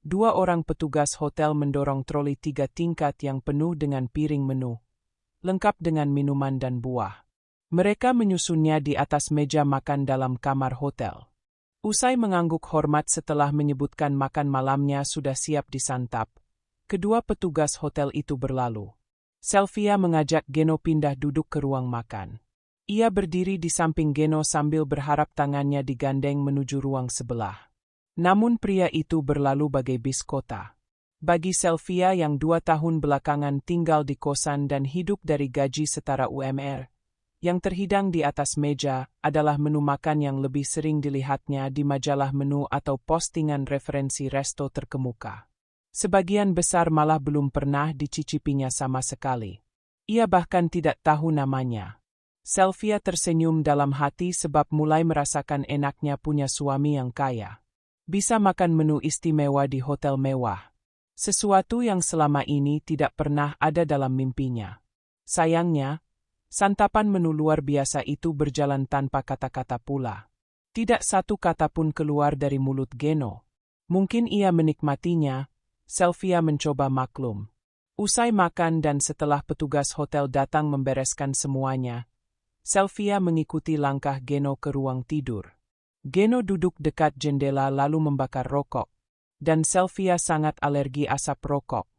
2 orang petugas hotel mendorong troli 3 tingkat yang penuh dengan piring menu, lengkap dengan minuman dan buah. Mereka menyusunnya di atas meja makan dalam kamar hotel. Usai mengangguk hormat setelah menyebutkan makan malamnya sudah siap disantap, kedua petugas hotel itu berlalu. Sylvia mengajak Geno pindah duduk ke ruang makan. Ia berdiri di samping Geno sambil berharap tangannya digandeng menuju ruang sebelah. Namun pria itu berlalu bagai bis kota. Bagi Sylvia yang 2 tahun belakangan tinggal di kosan dan hidup dari gaji setara UMR, yang terhidang di atas meja adalah menu makan yang lebih sering dilihatnya di majalah menu atau postingan referensi resto terkemuka. Sebagian besar malah belum pernah dicicipinya sama sekali. Ia bahkan tidak tahu namanya. Sylvia tersenyum dalam hati sebab mulai merasakan enaknya punya suami yang kaya. Bisa makan menu istimewa di hotel mewah. Sesuatu yang selama ini tidak pernah ada dalam mimpinya. Sayangnya, santapan menu luar biasa itu berjalan tanpa kata-kata pula. Tidak satu kata pun keluar dari mulut Geno. Mungkin ia menikmatinya. Sylvia mencoba maklum. Usai makan dan setelah petugas hotel datang membereskan semuanya, Sylvia mengikuti langkah Geno ke ruang tidur. Geno duduk dekat jendela lalu membakar rokok. dan Sylvia sangat alergi asap rokok.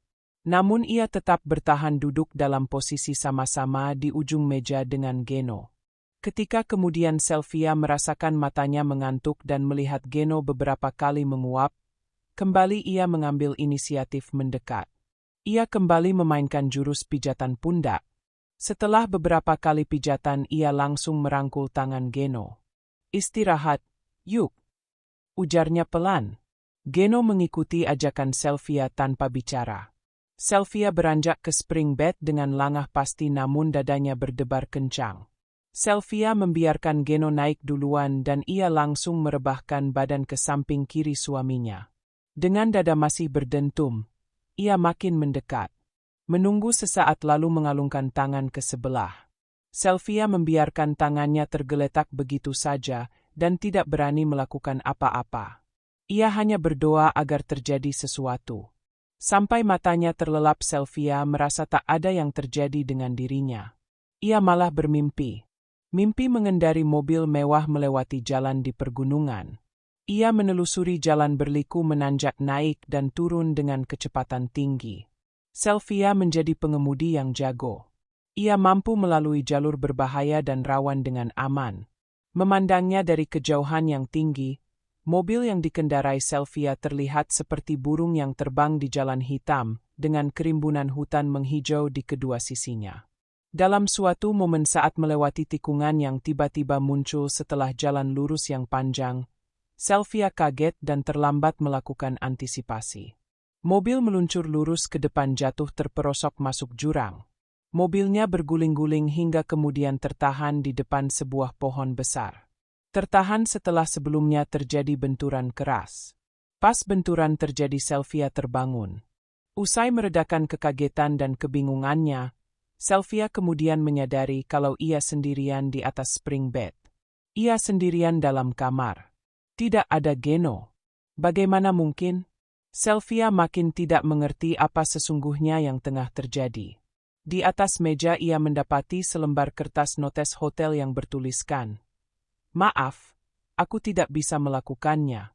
Namun ia tetap bertahan duduk dalam posisi sama-sama di ujung meja dengan Geno. Ketika kemudian Sylvia merasakan matanya mengantuk dan melihat Geno beberapa kali menguap, kembali ia mengambil inisiatif mendekat. Ia kembali memainkan jurus pijatan pundak. Setelah beberapa kali pijatan ia langsung merangkul tangan Geno. "Istirahat, yuk," ujarnya pelan. Geno mengikuti ajakan Sylvia tanpa bicara. Sylvia beranjak ke spring bed dengan langkah pasti namun dadanya berdebar kencang. Sylvia membiarkan Geno naik duluan dan ia langsung merebahkan badan ke samping kiri suaminya. Dengan dada masih berdentum, ia makin mendekat. Menunggu sesaat lalu mengalungkan tangan ke sebelah. Sylvia membiarkan tangannya tergeletak begitu saja dan tidak berani melakukan apa-apa. Ia hanya berdoa agar terjadi sesuatu. Sampai matanya terlelap Sylvia merasa tak ada yang terjadi dengan dirinya. Ia malah bermimpi. Mimpi mengendari mobil mewah melewati jalan di pergunungan. Ia menelusuri jalan berliku menanjak naik dan turun dengan kecepatan tinggi. Sylvia menjadi pengemudi yang jago. Ia mampu melalui jalur berbahaya dan rawan dengan aman. Memandangnya dari kejauhan yang tinggi, mobil yang dikendarai Sylvia terlihat seperti burung yang terbang di jalan hitam, dengan kerimbunan hutan menghijau di kedua sisinya. Dalam suatu momen saat melewati tikungan yang tiba-tiba muncul setelah jalan lurus yang panjang, Sylvia kaget dan terlambat melakukan antisipasi. Mobil meluncur lurus ke depan jatuh terperosok masuk jurang. Mobilnya berguling-guling hingga kemudian tertahan di depan sebuah pohon besar. Tertahan setelah sebelumnya terjadi benturan keras. Pas benturan terjadi Sylvia terbangun. Usai meredakan kekagetan dan kebingungannya, Sylvia kemudian menyadari kalau ia sendirian di atas spring bed. Ia sendirian dalam kamar. Tidak ada Geno. Bagaimana mungkin? Sylvia makin tidak mengerti apa sesungguhnya yang tengah terjadi. Di atas meja ia mendapati selembar kertas notes hotel yang bertuliskan, "Maaf, aku tidak bisa melakukannya."